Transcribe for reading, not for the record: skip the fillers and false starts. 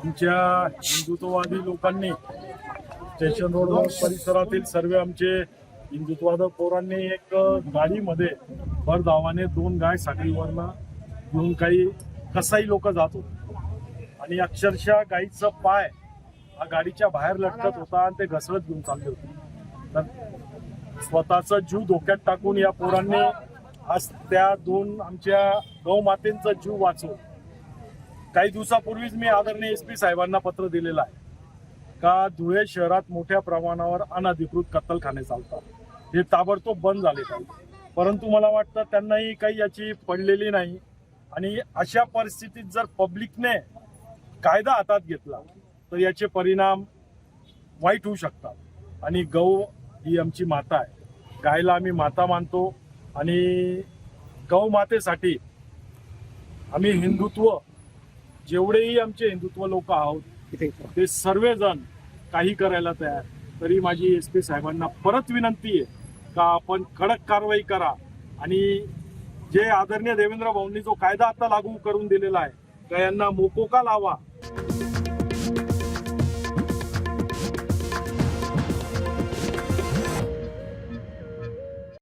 आमच्या हिंदुत्ववादी लोकांनी स्टेशन रोड परिसरातील सर्व आमचे हिंदुत्ववादी पोरांनी एक गाडीमध्ये भर धावाने 2 गाय साखळीवरनं घेऊन काही कसाई लोक जात होते आणि अक्षरशः गाईचं पाय हा गाडीच्या बाहेर लटकत होता आणि ते घसरत घेऊन चालले होते। तर स्वतःचा जीव धोक्यात टाकून या पोरांनी आज त्या 2 आमच्या गौमातेंचा जीव वाचवला। काही दिवसापूर्वीच मी आदरणीय SP साहेबांना पत्र दिलेलं आहे का धुळे शहरात मोठ्या प्रमाणावर अनधिकृत कत्तलखाने चालतात, हे ताबडतोब बंद झाले पाहिजे। परंतु मला वाटतं त्यांनाही काही याची पडलेली नाही आणि अशा परिस्थितीत जर पब्लिकने कायदा हातात घेतला तर याचे परिणाम वाईट होऊ शकतात। आणि गौ ही आमची माता आहे, गायला आम्ही माता मानतो आणि गौ मातेसाठी आम्ही हिंदुत्व जेवढेही आमचे हिंदुत्व लोक आहोत ते सर्वजण काही करायला तयार। तरी माझी SP साहेबांना परत विनंती आहे का आपण कडक कारवाई करा आणि जे आदरणीय देवेंद्र भाऊंनी जो कायदा आता लागू करून दिलेला आहे त्या यांना मोकोका लावा।